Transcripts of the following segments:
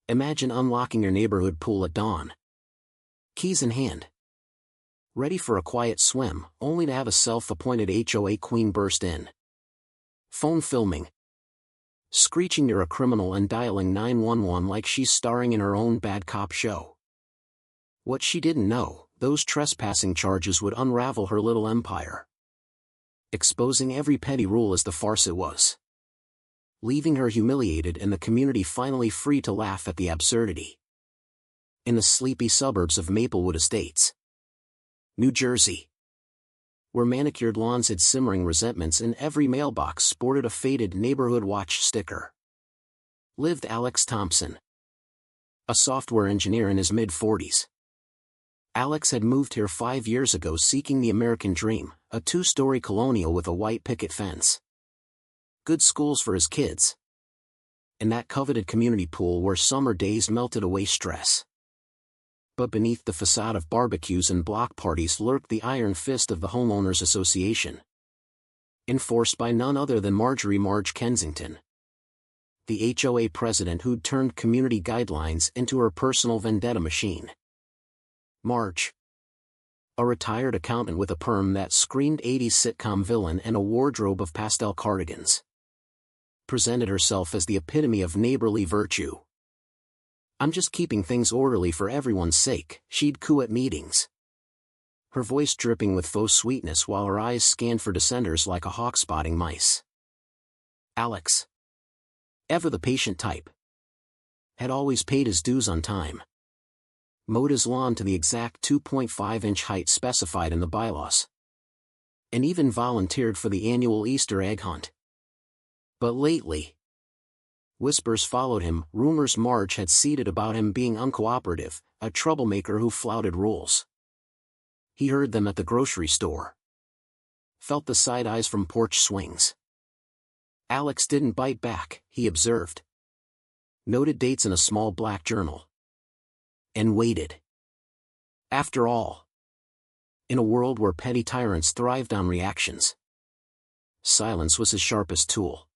Imagine unlocking your neighborhood pool at dawn. Keys in hand. Ready for a quiet swim, only to have a self-appointed HOA queen burst in. Phone filming. Screeching you're a criminal and dialing 911 like she's starring in her own bad cop show. What she didn't know, those trespassing charges would unravel her little empire. Exposing every petty rule as the farce it was. Leaving her humiliated and the community finally free to laugh at the absurdity. In the sleepy suburbs of Maplewood Estates, New Jersey, where manicured lawns had simmering resentments and every mailbox sported a faded neighborhood watch sticker, lived Alex Thompson, a software engineer in his mid-40s. Alex had moved here 5 years ago seeking the American dream, a 2-story colonial with a white picket fence. Good schools for his kids. And that coveted community pool where summer days melted away stress. But beneath the facade of barbecues and block parties lurked the iron fist of the Homeowners Association. Enforced by none other than Marge Kensington, the HOA president who'd turned community guidelines into her personal vendetta machine. Marge, a retired accountant with a perm that screamed 80s sitcom villain and a wardrobe of pastel cardigans, presented herself as the epitome of neighborly virtue. "I'm just keeping things orderly for everyone's sake," she'd coo at meetings. Her voice dripping with faux sweetness while her eyes scanned for dissenters like a hawk spotting mice. Alex, ever the patient type, had always paid his dues on time. Mowed his lawn to the exact 2.5-inch height specified in the bylaws. And even volunteered for the annual Easter egg hunt. But lately, whispers followed him, rumors Marge had seeded about him being uncooperative, a troublemaker who flouted rules. He heard them at the grocery store. Felt the side eyes from porch swings. Alex didn't bite back, he observed. Noted dates in a small black journal. And waited. After all, in a world where petty tyrants thrived on reactions, silence was his sharpest tool.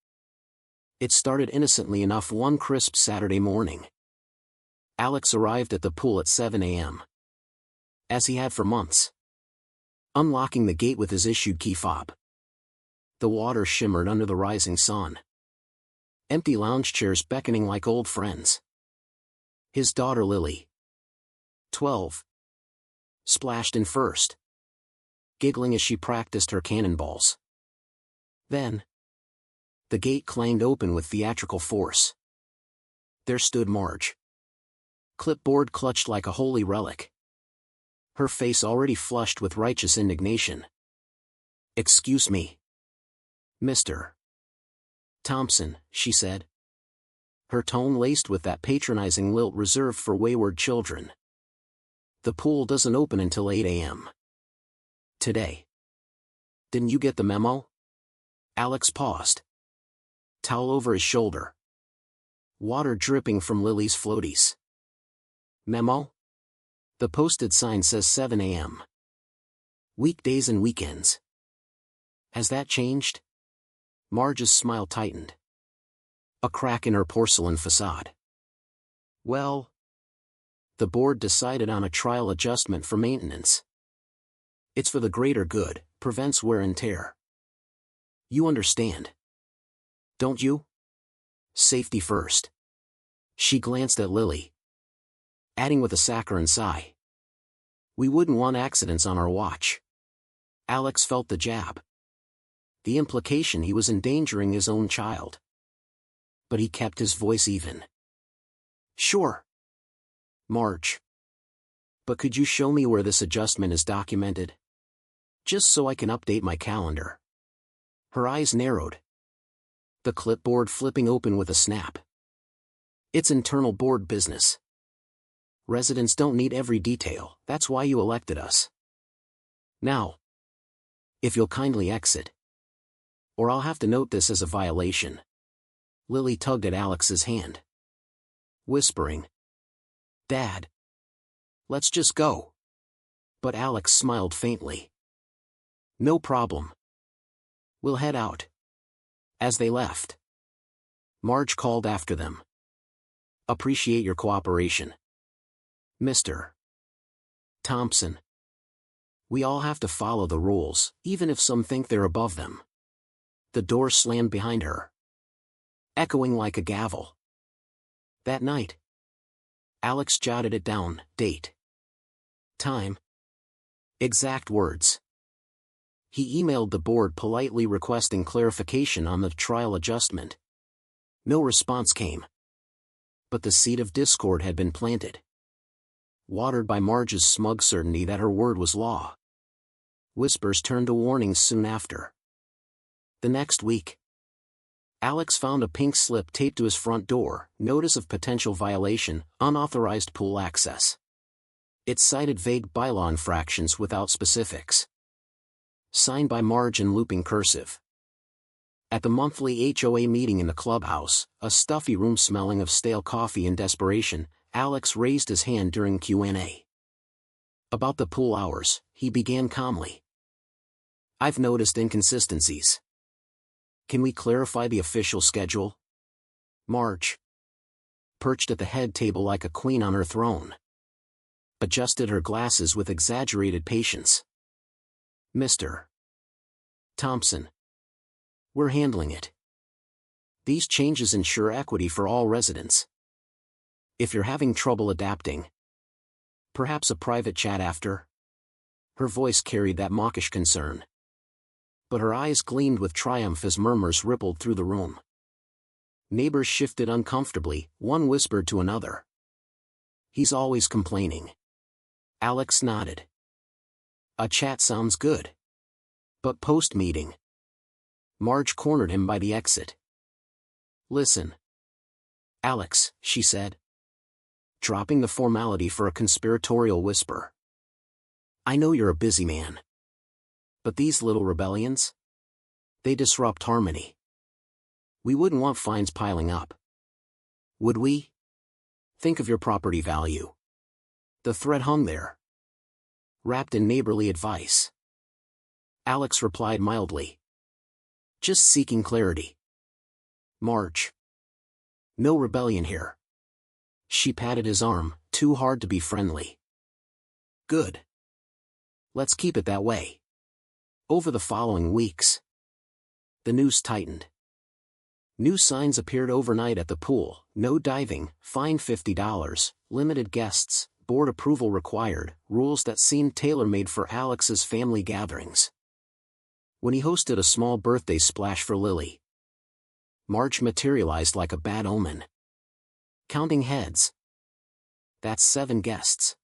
It started innocently enough one crisp Saturday morning. Alex arrived at the pool at 7 a.m. as he had for months. Unlocking the gate with his issued key fob. The water shimmered under the rising sun. Empty lounge chairs beckoning like old friends. His daughter Lily, 12, splashed in first, giggling as she practiced her cannonballs. Then, the gate clanged open with theatrical force. There stood Marge. Clipboard clutched like a holy relic. Her face already flushed with righteous indignation. "Excuse me, Mr. Thompson," she said. Her tone laced with that patronizing lilt reserved for wayward children. "The pool doesn't open until 8 a.m. today. Didn't you get the memo?" Alex paused. Towel over his shoulder. Water dripping from Lily's floaties. "Memo? The posted sign says 7 a.m. Weekdays and weekends. Has that changed?" Marge's smile tightened. A crack in her porcelain facade. "Well, the board decided on a trial adjustment for maintenance. It's for the greater good, prevents wear and tear. You understand, don't you? Safety first." She glanced at Lily, adding with a saccharine sigh, "We wouldn't want accidents on our watch." Alex felt the jab. The implication he was endangering his own child. But he kept his voice even. "Sure, Marge. But could you show me where this adjustment is documented? Just so I can update my calendar." Her eyes narrowed. The clipboard flipping open with a snap. "It's internal board business. Residents don't need every detail, that's why you elected us. Now, if you'll kindly exit, or I'll have to note this as a violation." Lily tugged at Alex's hand, whispering, "Dad, let's just go." But Alex smiled faintly. "No problem. We'll head out." As they left, Marge called after them, Appreciate your cooperation. Mr. Thompson. We all have to follow the rules, even if some think they're above them. The door slammed behind her, echoing like a gavel. That night, Alex jotted it down, date, time, exact words. He emailed the board politely requesting clarification on the trial adjustment. No response came. But the seed of discord had been planted, watered by Marge's smug certainty that her word was law. Whispers turned to warnings soon after. The next week, Alex found a pink slip taped to his front door, notice of potential violation, unauthorized pool access. It cited vague bylaw infractions without specifics. Signed by Marge in looping cursive. At the monthly HOA meeting in the clubhouse, a stuffy room smelling of stale coffee and desperation, Alex raised his hand during Q&A. About the pool hours, he began calmly. I've noticed inconsistencies. Can we clarify the official schedule? Marge, perched at the head table like a queen on her throne, adjusted her glasses with exaggerated patience. Mr. Thompson. We're handling it. These changes ensure equity for all residents. If you're having trouble adapting, perhaps a private chat after? Her voice carried that mawkish concern. But her eyes gleamed with triumph as murmurs rippled through the room. Neighbors shifted uncomfortably, one whispered to another. He's always complaining. Alex nodded. A chat sounds good. But post-meeting. Marge cornered him by the exit. Listen. Alex, she said, dropping the formality for a conspiratorial whisper. I know you're a busy man. But these little rebellions? They disrupt harmony. We wouldn't want fines piling up. Would we? Think of your property value. The thread hung there, wrapped in neighborly advice. Alex replied mildly. Just seeking clarity. Marge. No rebellion here. She patted his arm, too hard to be friendly. Good. Let's keep it that way. Over the following weeks, the noose tightened. New signs appeared overnight at the pool: no diving, fine $50, limited guests, board approval required, rules that seemed tailor-made for Alex's family gatherings. When he hosted a small birthday splash for Lily, Marge materialized like a bad omen. Counting heads. That's 7 guests.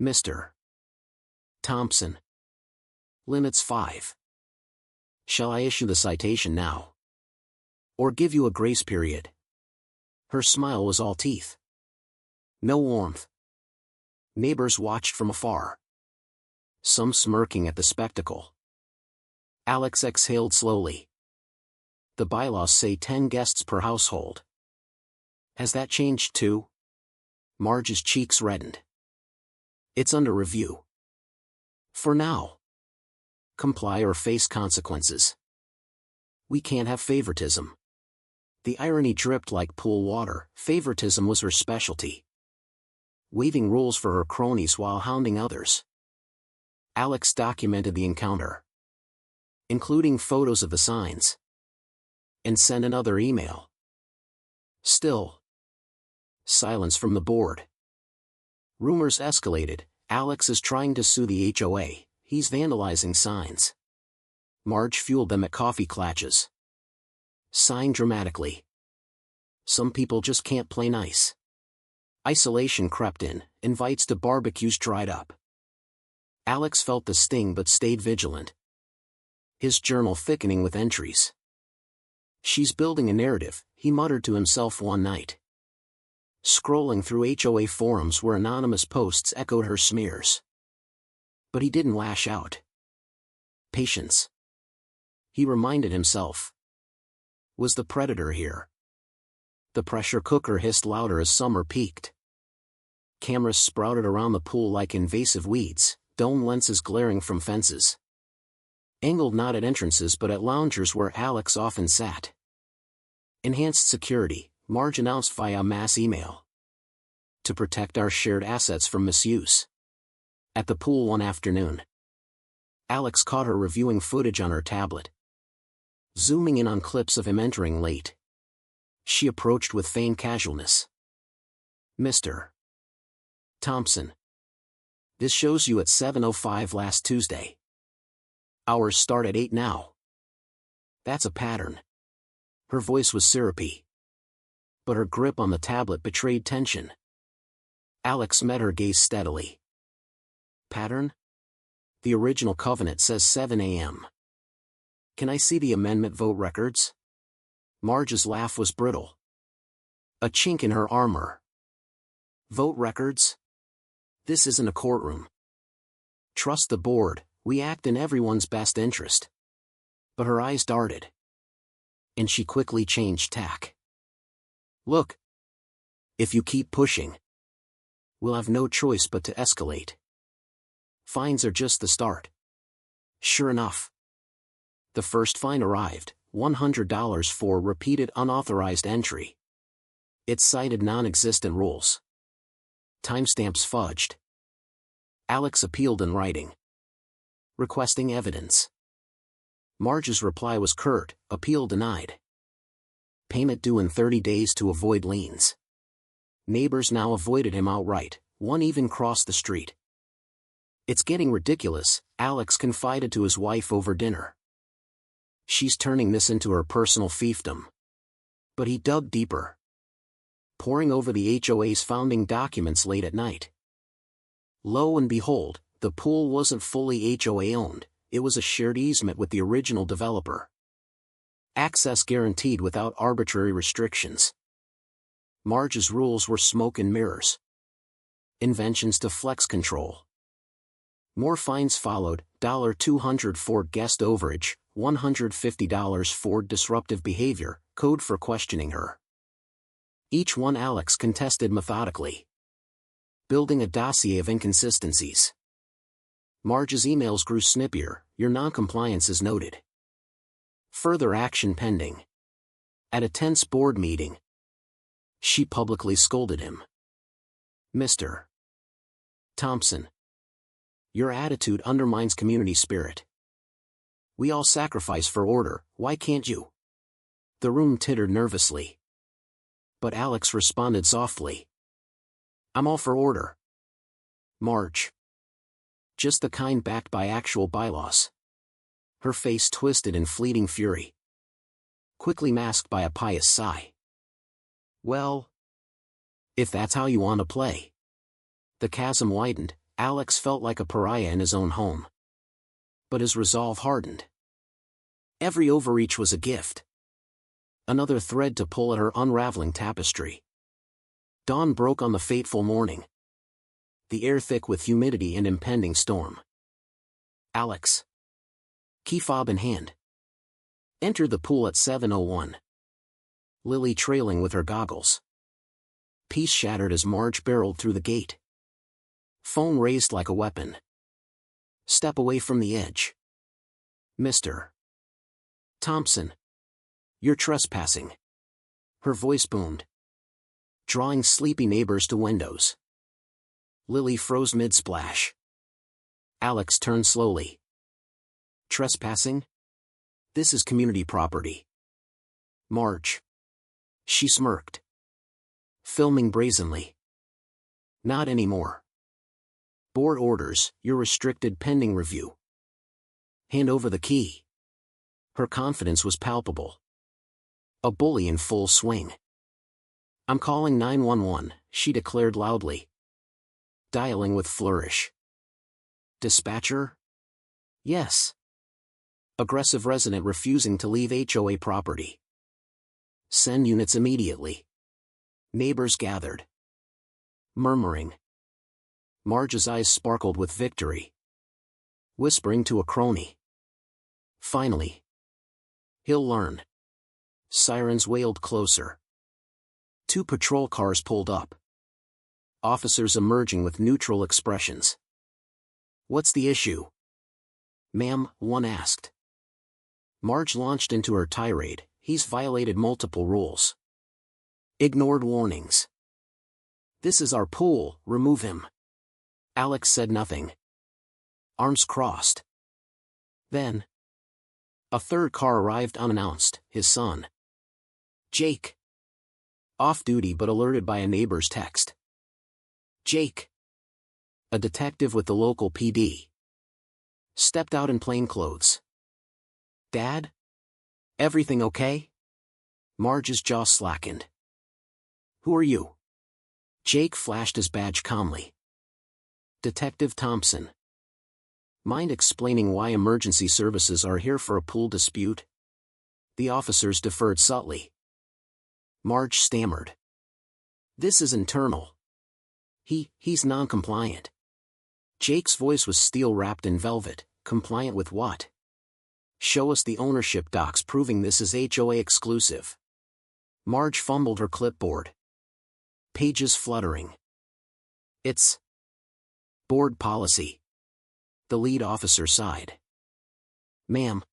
Mr. Thompson. Limits 5. Shall I issue the citation now? Or give you a grace period? Her smile was all teeth. No warmth. Neighbors watched from afar, some smirking at the spectacle. Alex exhaled slowly. The bylaws say 10 guests per household. Has that changed too? Marge's cheeks reddened. It's under review. For now. Comply or face consequences. We can't have favoritism. The irony dripped like pool water. Favoritism was her specialty. Waiving rules for her cronies while hounding others. Alex documented the encounter, including photos of the signs, and sent another email. Still. Silence from the board. Rumors escalated. Alex is trying to sue the HOA. He's vandalizing signs. Marge fueled them at coffee clatches. Sighing dramatically. Some people just can't play nice. Isolation crept in, invites to barbecues dried up. Alex felt the sting but stayed vigilant. His journal thickening with entries. She's building a narrative, he muttered to himself one night, scrolling through HOA forums where anonymous posts echoed her smears. But he didn't lash out. Patience, he reminded himself, was the predator here. The pressure cooker hissed louder as summer peaked. Cameras sprouted around the pool like invasive weeds, dome lenses glaring from fences. Angled not at entrances but at loungers where Alex often sat. Enhanced security, Marge announced via mass email. To protect our shared assets from misuse. At the pool one afternoon, Alex caught her reviewing footage on her tablet. Zooming in on clips of him entering late, she approached with feigned casualness. Mr. Thompson. This shows you at 7:05 last Tuesday. Hours start at 8 now. That's a pattern. Her voice was syrupy, but her grip on the tablet betrayed tension. Alex met her gaze steadily. Pattern? The original covenant says 7 a.m. Can I see the amendment vote records? Marge's laugh was brittle. A chink in her armor. Vote records? This isn't a courtroom. Trust the board, we act in everyone's best interest. But her eyes darted. And she quickly changed tack. Look. If you keep pushing, we'll have no choice but to escalate. Fines are just the start. Sure enough. The first fine arrived, $100 for repeated unauthorized entry. It cited non-existent rules. Timestamps fudged. Alex appealed in writing, requesting evidence. Marge's reply was curt, appeal denied. Payment due in 30 days to avoid liens. Neighbors now avoided him outright, one even crossed the street. It's getting ridiculous, Alex confided to his wife over dinner. She's turning this into her personal fiefdom. But he dug deeper. Poring over the HOA's founding documents late at night. Lo and behold, the pool wasn't fully HOA owned, it was a shared easement with the original developer. Access guaranteed without arbitrary restrictions. Marge's rules were smoke and mirrors. Inventions to flex control. More fines followed, $200 for guest overage, $150 for disruptive behavior, code for questioning her. Each one Alex contested methodically, building a dossier of inconsistencies. Marge's emails grew snippier, your noncompliance is noted. Further action pending. At a tense board meeting, she publicly scolded him. Mr. Thompson. Your attitude undermines community spirit. We all sacrifice for order, why can't you? The room tittered nervously. But Alex responded softly. I'm all for order. Marge. Just the kind backed by actual bylaws. Her face twisted in fleeting fury, quickly masked by a pious sigh. Well, if that's how you want to play. The chasm widened, Alex felt like a pariah in his own home. But his resolve hardened. Every overreach was a gift. Another thread to pull at her unraveling tapestry. Dawn broke on the fateful morning. The air thick with humidity and impending storm. Alex, key fob in hand, entered the pool at 7:01. Lily trailing with her goggles. Peace shattered as Marge barreled through the gate. Phone raised like a weapon. Step away from the edge. Mr. Thompson. You're trespassing. Her voice boomed, drawing sleepy neighbors to windows. Lily froze mid-splash. Alex turned slowly. Trespassing? This is community property. Marge. She smirked. Filming brazenly. Not anymore. Board orders, you're restricted pending review. Hand over the key. Her confidence was palpable. A bully in full swing. I'm calling 911, she declared loudly. Dialing with flourish. Dispatcher? Yes. Aggressive resident refusing to leave HOA property. Send units immediately. Neighbors gathered. Murmuring. Marge's eyes sparkled with victory. Whispering to a crony. Finally. He'll learn. Sirens wailed closer. 2 patrol cars pulled up. Officers emerging with neutral expressions. What's the issue? Ma'am, one asked. Marge launched into her tirade, he's violated multiple rules. Ignored warnings. This is our pool, remove him. Alex said nothing. Arms crossed. Then, a third car arrived unannounced, his son. Jake. Off duty but alerted by a neighbor's text. Jake, a detective with the local PD, stepped out in plain clothes. Dad? Everything okay? Marge's jaw slackened. Who are you? Jake flashed his badge calmly. Detective Thompson. Mind explaining why emergency services are here for a pool dispute? The officers deferred subtly. Marge stammered. This is internal. He's non-compliant. Jake's voice was steel-wrapped in velvet. Compliant with what? Show us the ownership docs proving this is HOA exclusive. Marge fumbled her clipboard. Pages fluttering. It's board policy. The lead officer sighed. Ma'am,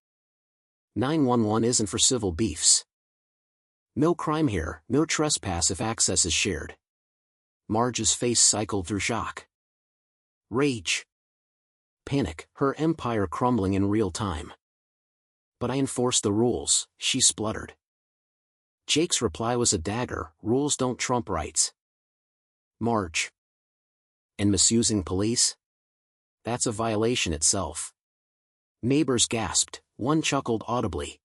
911 isn't for civil beefs. No crime here, no trespass if access is shared. Marge's face cycled through shock. Rage. Panic, her empire crumbling in real time. But I enforce the rules, she spluttered. Jake's reply was a dagger, rules don't trump rights. Marge. And misusing police? That's a violation itself. Neighbors gasped, one chuckled audibly.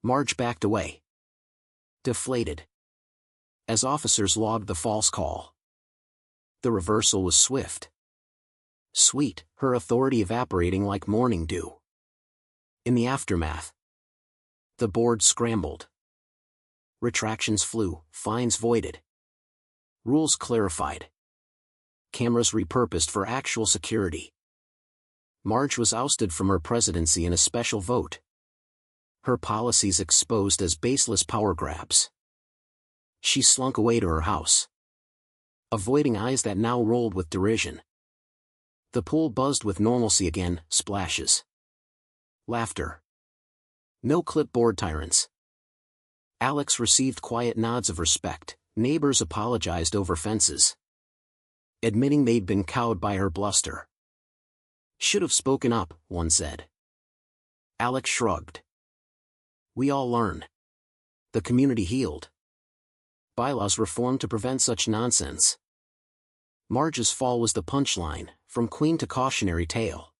Marge backed away. Deflated. As officers logged the false call. The reversal was swift. Sweet, her authority evaporating like morning dew. In the aftermath, the board scrambled. Retractions flew, fines voided. Rules clarified. Cameras repurposed for actual security. Marge was ousted from her presidency in a special vote. Her policies exposed as baseless power grabs. She slunk away to her house, avoiding eyes that now rolled with derision. The pool buzzed with normalcy again, splashes. Laughter. No clipboard tyrants. Alex received quiet nods of respect. Neighbors apologized over fences, admitting they'd been cowed by her bluster. Should have spoken up, one said. Alex shrugged. We all learn. The community healed. Bylaws reformed to prevent such nonsense. Marge's fall was the punchline, from queen to cautionary tale.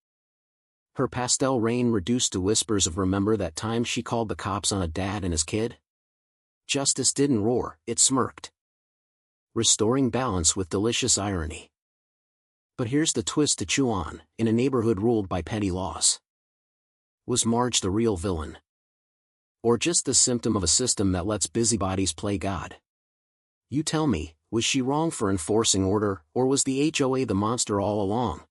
Her pastel reign reduced to whispers of remember that time she called the cops on a dad and his kid? Justice didn't roar, it smirked. Restoring balance with delicious irony. But here's the twist to chew on, in a neighborhood ruled by petty laws. Was Marge the real villain? Or just the symptom of a system that lets busybodies play God? You tell me, was she wrong for enforcing order, or was the HOA the monster all along?